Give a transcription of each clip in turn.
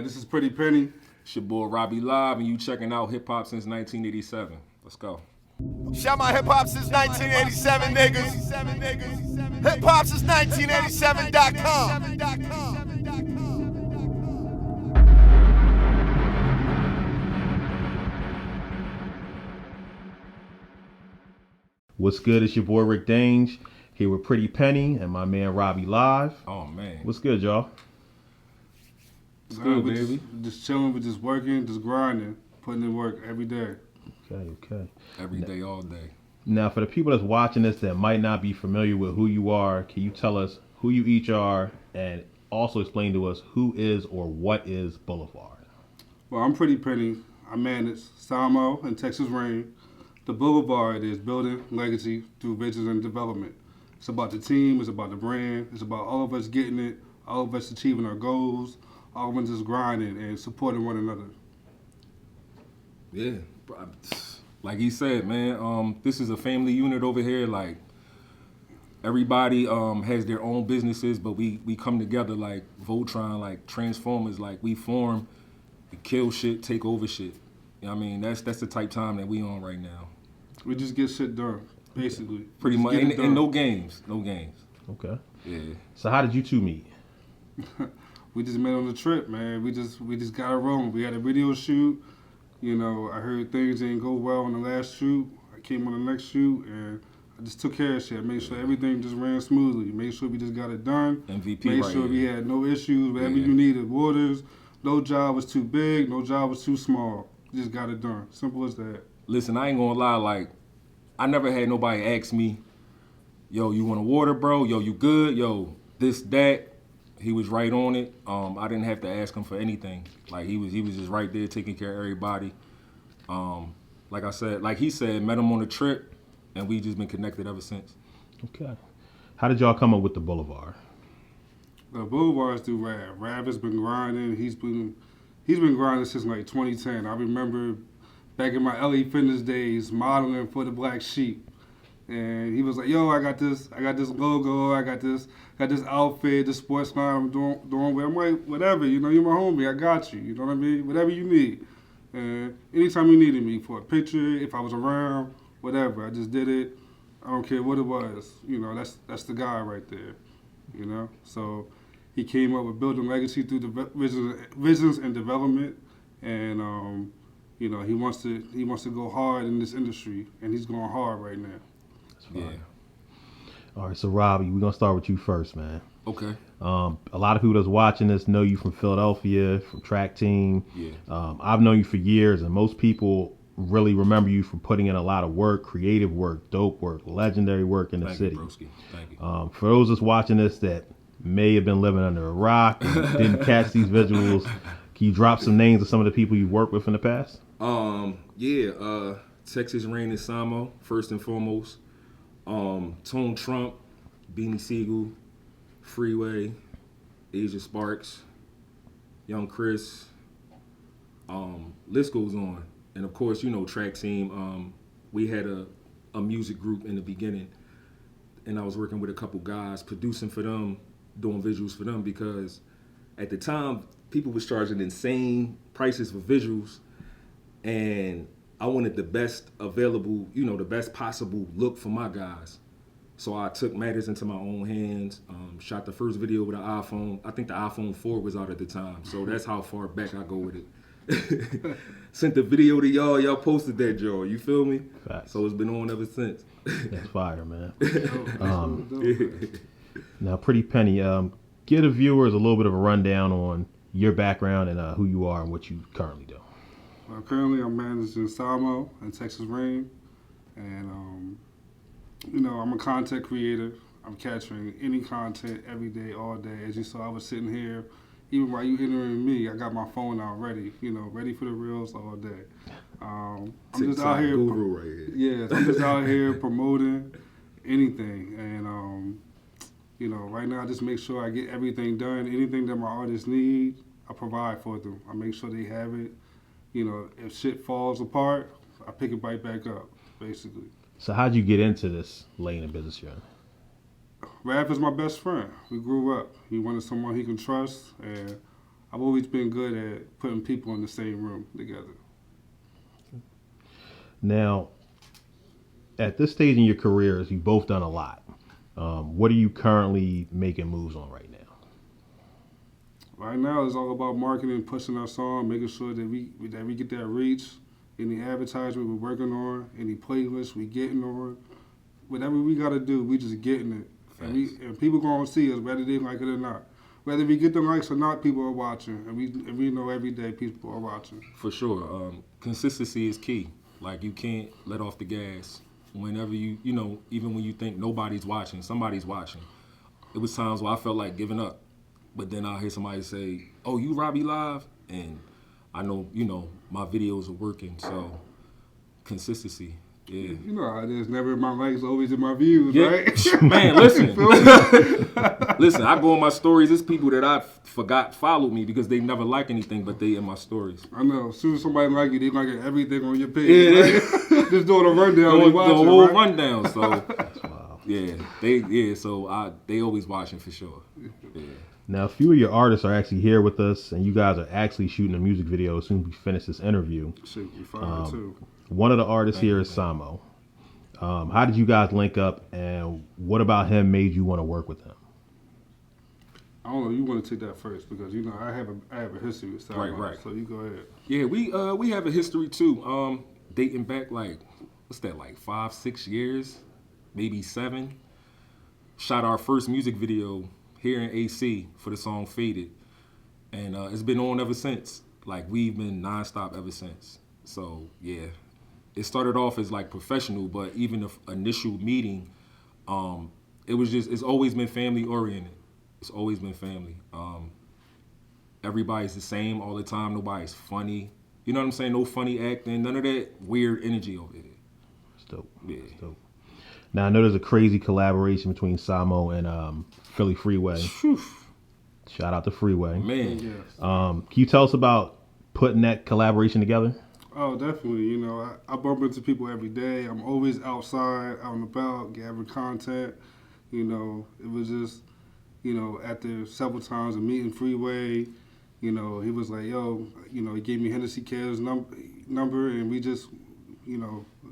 This is Pretty Penny. It's your boy Robbie Live, and you checking out Hip Hop since 1987. Let's go. Shout my Hip Hop since 1987 niggas. HipHop since 1987.com. What's good? It's your boy Rick Dange here with Pretty Penny and my man Robbie Live. Oh man, What's good, y'all? it's good, baby. Just chilling, we just working, just grinding, putting in work every day. Okay. Every day, all day. Now, for the people that's watching this that might not be familiar with who you are, can you tell us who you each are and also explain to us who is or what is Boulevard? Well, I'm Pretty Penny. I manage Samo and Texas Rain. The Boulevard is building legacy through vision and development. It's about the team, it's about the brand, it's about all of us getting it, all of us achieving our goals, all of us just grinding and supporting one another. Yeah, like he said, man. This is a family unit over here. Like everybody has their own businesses, but we come together like Voltron, like Transformers. Like we form, we kill shit, take over shit. You know what I mean? That's the type time that we on right now. We just get shit done, basically. Pretty much, and no games. Okay. Yeah. So how did you two meet? We just met on the trip, man. We just got it rolling. We had a video shoot. You know, I heard things didn't go well on the last shoot. I came on the next shoot, and I just took care of shit. I made sure everything just ran smoothly. Made sure we just got it done. MVP Made right sure here. we had no issues. Whatever you needed, waters. No job was too big. No job was too small. Just got it done. Simple as that. Listen, I ain't gonna lie. Like, I never had nobody ask me, "Yo, you want a water, bro? Yo, you good? Yo, this, that." He was right on it. I didn't have to ask him for anything. Like he was just right there taking care of everybody. Like I said, like he said, met him on the trip, and we just been connected ever since. Okay. How did y'all come up with the Boulevard? The Boulevard's through Rav. Rav has been grinding. He's been grinding since like 2010. I remember back in my LA Fitness days modeling for the Black Sheep. And he was like, "Yo, I got this logo, I got this outfit, this sports line I'm doing with." I'm like, "Whatever, you know, you're my homie, I got you, you know what I mean? Whatever you need." And anytime you needed me for a picture, if I was around, whatever, I just did it. I don't care what it was, you know, that's the guy right there, you know? So he came up with building legacy through the visions and development, and you know, he wants to go hard in this industry, and he's going hard right now. Yeah. All right, so Robbie, we're gonna start with you first, man. Okay. A lot of people that's watching this know you from Philadelphia, from Trakteam. Yeah. I've known you for years, and most people really remember you for putting in a lot of work, creative work, dope work, legendary work in the Thank city. you, broski. Thank you. For those that's watching this that may have been living under a rock and didn't catch these visuals, can you drop some names of some of the people you've worked with in the past? Texas Rain and Samo, first and foremost. Tone Trump, Beanie Siegel, Freeway, Asia Sparks, Young Chris, list goes on. And of course, you know, Trakteam, we had a music group in the beginning, and I was working with a couple guys, producing for them, doing visuals for them, because at the time, people was charging insane prices for visuals, and I wanted the best available, you know, the best possible look for my guys. So I took matters into my own hands, shot the first video with an iPhone. I think the iPhone 4 was out at the time, so that's how far back I go with it. Sent the video to y'all posted that, Joe, you feel me? Facts. So it's been on ever since. That's fire, man. Now, Pretty Penny, give the viewers a little bit of a rundown on your background and who you are and what you currently do. Well, currently I'm managing Samo and Texas Rain, and you know, I'm a content creator. I'm capturing any content every day, all day. As you saw, I was sitting here, even while you interviewing me, I got my phone out ready, you know, ready for the reels all day. I'm just out here, guru right here. yeah, I'm just out here promoting anything, and you know, right now I just make sure I get everything done. Anything that my artists need, I provide for them. I make sure they have it. You know, if shit falls apart, I pick it right back up, basically. So how'd you get into this lane of business you're in? Raph is my best friend. We grew up. He wanted someone he can trust, and I've always been good at putting people in the same room together. Now, at this stage in your careers, you've both done a lot. What are you currently making moves on right now? Right now, it's all about marketing, pushing our song, making sure that we get that reach. Any advertisement we're working on, any playlists we getting on, whatever we got to do, we just getting it. And people gonna see us whether they like it or not. Whether we get the likes or not, people are watching, and we know every day people are watching. For sure, consistency is key. Like you can't let off the gas whenever you know, even when you think nobody's watching, somebody's watching. It was times where I felt like giving up, but then I hear somebody say, "Oh, you Robbie Live," and I know, my videos are working, so consistency, yeah. You know how it is, never in my likes, always in my views, Yeah. right? Man, listen. Listen, I go on my stories, there's people that I forgot followed me because they never like anything, but they in my stories. I know, as soon as somebody like you, they like everything on your page. Yeah, right? Just doing a rundown. The Watching, whole right? rundown, so Wow. they always watching for sure. Yeah. Now, a few of your artists are actually here with us, and you guys are actually shooting a music video as soon as we finish this interview. Shit, we fired too. One of the artists here is Samo. How did you guys link up, and what about him made you want to work with him? I don't know. You want to take that first because I have a history with Samo. Right. So you go ahead. Yeah, we have a history too. Dating back like 5-6 years, maybe 7. Shot our first music video here in AC for the song Faded, and it's been on ever since. Like we've been nonstop ever since. So yeah, it started off as like professional, but even the initial meeting, it's always been family oriented. It's always been family. Everybody's the same all the time. Nobody's funny. You know what I'm saying? No funny acting. None of that weird energy over there. It's dope. Yeah. It's dope. Now, I know there's a crazy collaboration between Samo and Philly Freeway. Whew. Shout out to Freeway. Man. Yes. Can you tell us about putting that collaboration together? Oh, definitely. I bump into people every day. I'm always outside, out and about, gathering content. It was just, after several times of meeting Freeway, he was like, yo, he gave me Hennessy Kev's number, and we just,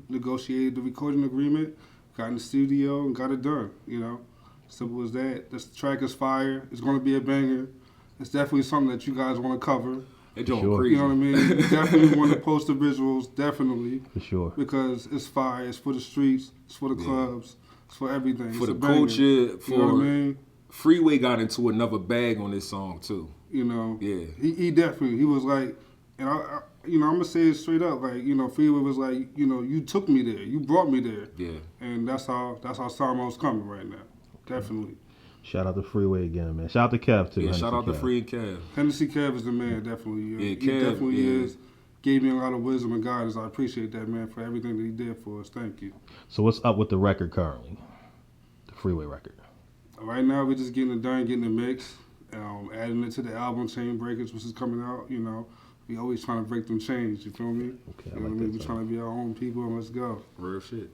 negotiated the recording agreement, got in the studio, and got it done, Simple as that. This track is fire. It's going to be a banger. It's definitely something that you guys want to cover. It don't Sure. crazy. You know what I mean? You definitely want to post the visuals, definitely. For sure. Because it's fire. It's for the streets. It's for the clubs. It's for everything. For it's the a banger. culture, You know what I mean? Freeway got into another bag on this song too. Yeah. He definitely, he was like, and I'm gonna say it straight up, like, Freeway was like, you took me there, you brought me there. Yeah. And that's how Samo's coming right now. Definitely. Shout out to Freeway again, man. Shout out to Kev, too. Yeah, Hennessy shout out to Kev. Free and Kev. Hennessy Kev is the man, definitely. Yeah, He Kev, definitely yeah. is. Gave me a lot of wisdom and guidance. I appreciate that, man, for everything that he did for us. Thank you. So what's up with the record currently? The Freeway record. Right now, we're just getting it done, getting it mixed, adding it to the album Chain Breakers, which is coming out. We always trying to break them chains. You feel me? Okay, I You know like what I mean? that We're trying to be our own people, and let's go. Real shit.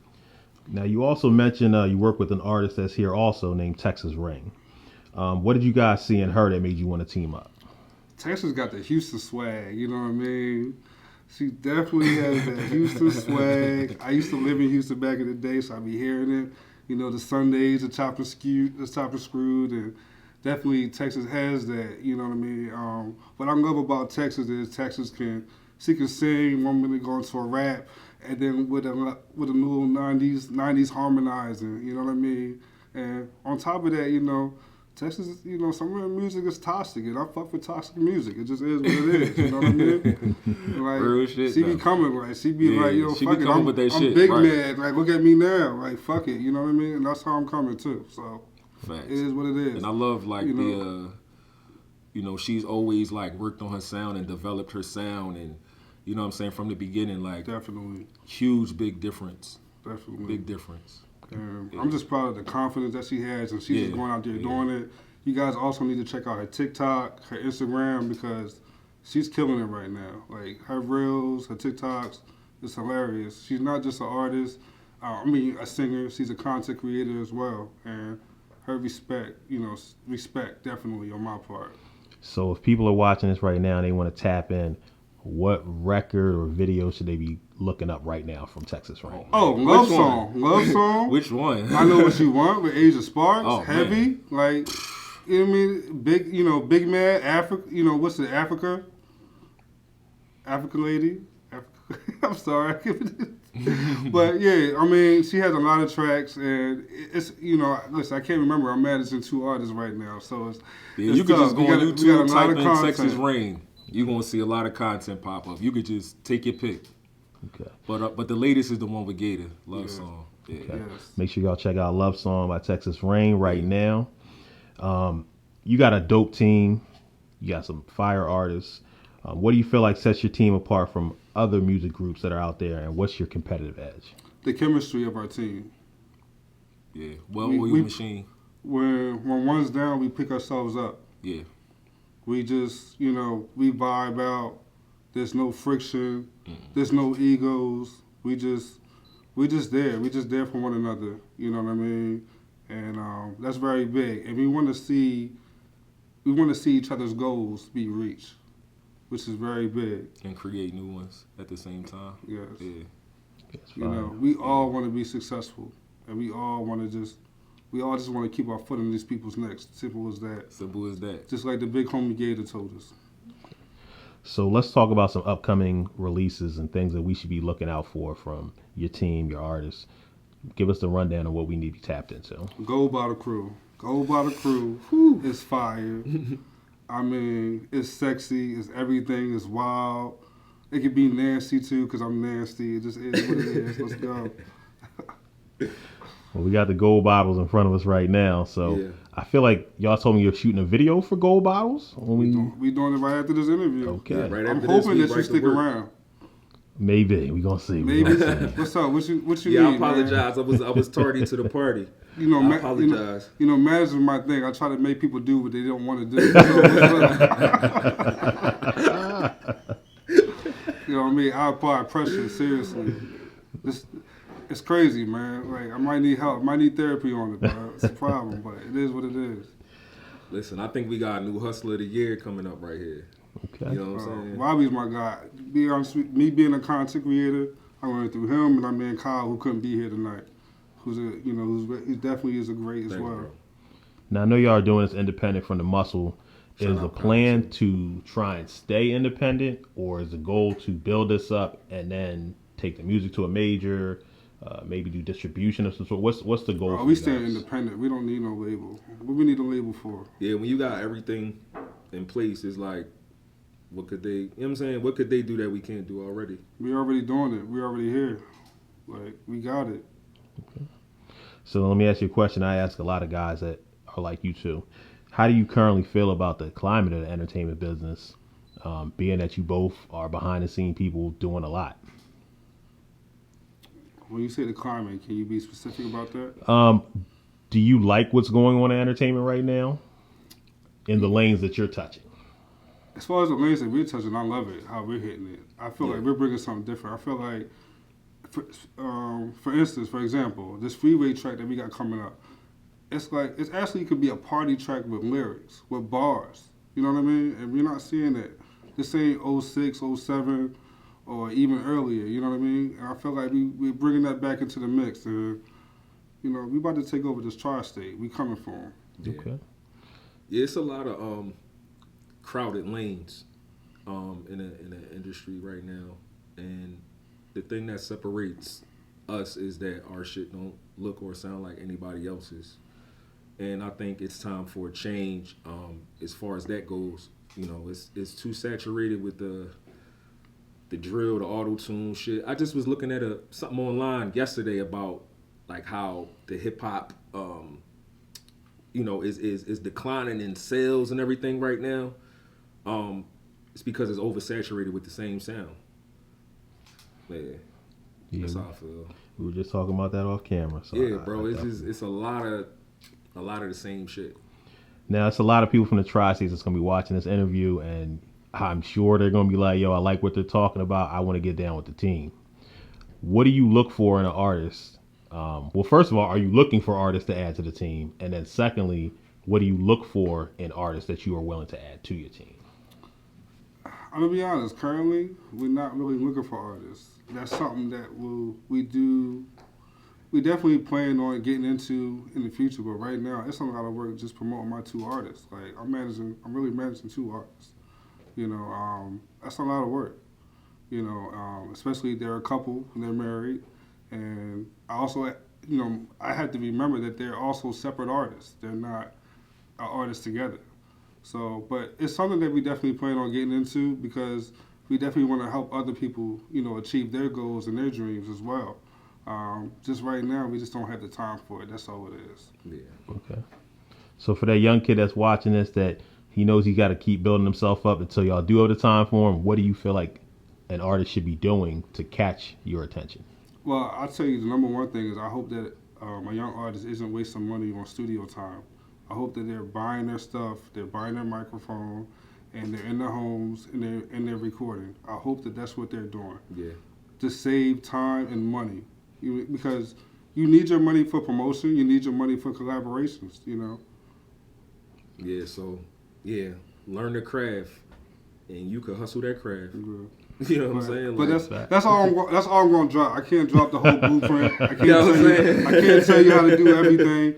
Now, you also mentioned you work with an artist that's here also named Texas Ring. What did you guys see in her that made you want to team up? Texas got the Houston swag. You know what I mean? She definitely has that Houston swag. I used to live in Houston back in the day, so I be hearing it. The Sundays, the chop and screwed, and definitely Texas has that. You know what I mean? What I love about Texas is she can sing, one minute go into a rap, and then with a little 90s harmonizing. You know what I mean? And on top of that, Texas, some of the music is toxic, and I fuck with toxic music. It just is what it is. You know what I mean? Like, Real shit, she be though. coming, like, she be Yeah, like, she be fuck it, coming with that I'm shit, big right. mad. Like, look at me now. Like, fuck it. You know what I mean? And that's how I'm coming too. So Facts. it is what it is. And I love like You she's always like worked on her sound and developed her sound, and you know what I'm saying, from the beginning, like Definitely, huge big difference. definitely. Big difference. I'm just proud of the confidence that she has, and she's just Yeah, going out there yeah. doing it. You guys also need to check out her TikTok, her Instagram, because she's killing it right now. Like, her reels, her TikToks, it's hilarious. She's not just an artist, a singer, she's a content creator as well. And her respect, respect definitely on my part. So if people are watching this right now and they want to tap in, what record or video should they be looking up right now from Texas Rain? Oh, Love Song. Love Song. Which one? I Know What You Want with Asia Sparks. Oh, Heavy. man. Like, you know what I mean? Big Man, Africa. What's it? Africa lady. I'm sorry. But yeah, I mean, she has a lot of tracks, and it's listen, I can't remember. I'm managing 2 artists right now, so it's you could just go on YouTube, type in content. Texas Rain. You're gonna see a lot of content pop up. You could just take your pick. Okay. But the latest is the one with Gator, Love Song. Yeah. Okay. Yes. Make sure y'all check out Love Song by Texas Rain right now. You got a dope team. You got some fire artists. What do you feel like sets your team apart from other music groups that are out there, and what's your competitive edge? The chemistry of our team. Yeah. Well-oiled machine. When one's down, we pick ourselves up. Yeah. We just, we vibe out. There's no friction. There's no egos. We just there. We just there for one another. You know what I mean? And that's very big. And we want to see each other's goals be reached, which is very big. And create new ones at the same time. Yes. Yeah. We all want to be successful, and we all just want to keep our foot on these people's necks. Simple as that. Simple as that. Just like the big homie Gator told us. So let's talk about some upcoming releases and things that we should be looking out for from your team, your artists. Give us the rundown of what we need to be tapped into. Gold by the Crew. Gold by the Crew is fire. I mean, it's sexy. It's everything. It's wild. It could be nasty too, because I'm nasty. It just is what it is. Let's go. Well, we got the gold bottles in front of us right now, so Yeah. I feel like y'all told me you're shooting a video for gold bottles. When We doing it right after this interview. Okay. Yeah, right I'm after hoping this, that you stick around. Maybe we gonna see. Maybe. What's up? What you Yeah, need, I apologize. I was tardy to the party. Man? I apologize. Managing my thing. I try to make people do what they don't want to do. You know what I mean? I apply pressure, seriously. It's crazy, man. Like, I might need help. I might need therapy on it, bro. It's a problem, but it is what it is. Listen, I think we got a new Hustler of the Year coming up right here. Okay. You know what I'm saying? Robbie's my guy. Be honest with me, being a content creator, I went through him, and I met Kyle, who couldn't be here tonight. He definitely is a great as Thank you, well. bro. Now I know y'all are doing this independent from the muscle. Shout Is out the plan to try and stay independent, or is the goal to build this up and then take the music to a major, maybe do distribution of some sort? What's the goal? Oh, for we you staying guys? independent. We don't need no label. What we need a label for? Yeah, when you got everything in place, it's like, what could they, you know what I'm saying? What could they do that we can't do already? We already doing it. We already here. Like, we got it. So let me ask you a question. I ask a lot of guys that are like you too. How do you currently feel about the climate of the entertainment business, being that you both are behind the scene people doing a lot? When you say the climate, can you be specific about that? Do you like what's going on in entertainment right now in the lanes that you're touching? As far as the lanes that we're touching, I love it, how we're hitting it. I feel like we're bringing something different. I feel like, for instance, for example, this freeway track that we got coming up, it's actually could be a party track with lyrics, with bars. You know what I mean? And we're not seeing it. This ain't 06, 07, or even earlier. You know what I mean? And I feel like we're bringing that back into the mix. And, we about to take over this tri-state. We coming for them. Yeah. Okay. Yeah, it's a lot of crowded lanes in the industry right now, and the thing that separates us is that our shit don't look or sound like anybody else's. And I think it's time for a change as far as that goes. It's too saturated with the drill, the auto-tune shit. I just was looking at something online yesterday about like how the hip-hop is declining in sales and everything right now. It's because it's oversaturated with the same sound. Yeah. That's how I feel. We were just talking about that off camera. So Yeah, bro. It's a lot of the same shit. Now, it's a lot of people from the Tri-States that's going to be watching this interview, and I'm sure they're going to be like, yo, I like what they're talking about. I want to get down with the team. What do you look for in an artist? Well, first of all, are you looking for artists to add to the team? And then secondly, what do you look for in artists that you are willing to add to your team? I'm gonna be honest. Currently, we're not really looking for artists. That's something that we do. We definitely plan on getting into in the future, but right now it's a lot of work just promoting my 2 artists. Like I'm really managing 2 artists. That's a lot of work. Especially they're a couple and they're married, and I also, I have to remember that they're also separate artists. They're not artists together. So, but it's something that we definitely plan on getting into because we definitely want to help other people, achieve their goals and their dreams as well. Just right now, we just don't have the time for it. That's all it is. Yeah. Okay. So for that young kid that's watching this, that he knows he got to keep building himself up until y'all do have the time for him, what do you feel like an artist should be doing to catch your attention? Well, I'll tell you the number one thing is I hope that a young artist isn't wasting money on studio time. I hope that they're buying their stuff, they're buying their microphone, and they're in their homes and they're recording. I hope that that's what they're doing. Yeah. To save time and money, because you need your money for promotion, you need your money for collaborations. Yeah. So learn the craft, and you can hustle that craft. Yeah. You know what I'm saying? But Like, that's all I'm going to drop. I can't drop the whole blueprint. I You know what I'm saying? can't tell you how to do everything.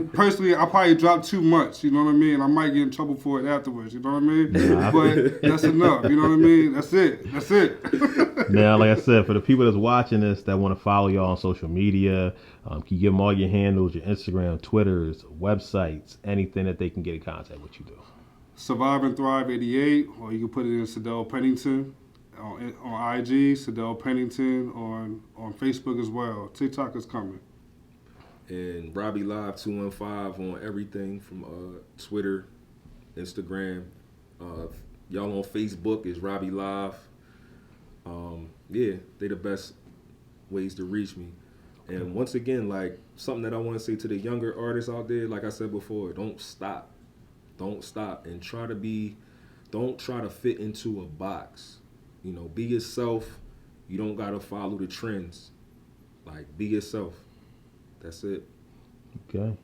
Personally, I probably drop too much. You know what I mean? I might get in trouble for it afterwards. You know what I mean? Nah. But that's enough. You know what I mean? That's it. Now, like I said, for the people that's watching this that want to follow y'all on social media, can you give them all your handles, your Instagram, Twitters, websites, anything that they can get in contact with you do? Survive and Thrive 88, or you can put it in Sadell Pennington on IG, Sadell Pennington on Facebook as well. TikTok is coming. and Robbie Live 215 on everything from Twitter, Instagram. Y'all on Facebook is Robbie Live. They the best ways to reach me. And once again, like something that I want to say to the younger artists out there, like I said before, don't stop, and don't try to fit into a box. Be yourself. You don't gotta follow the trends. Like, be yourself. That's it. Okay.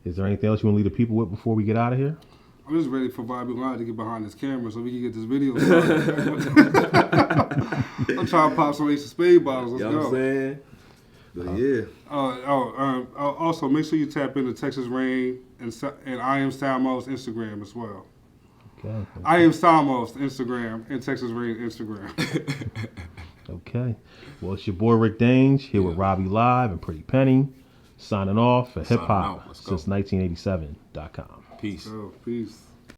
Is there anything else you want to leave the people with before we get out of here? I'm just ready for Bobby Live to get behind this camera so we can get this video started. I'm trying to pop some Ace of Spade bottles. Let's You know what I'm go. saying? But Also, make sure you tap into Texas Rain and I Am Samo's Instagram as well. Okay. I Am Samo's Instagram and Texas Rain Instagram. Okay. Well, it's your boy Rick Dange here with Robbie Live and Pretty Penny, signing off for Signing out. Let's go. HipHopSince1987.com. Peace. So, peace.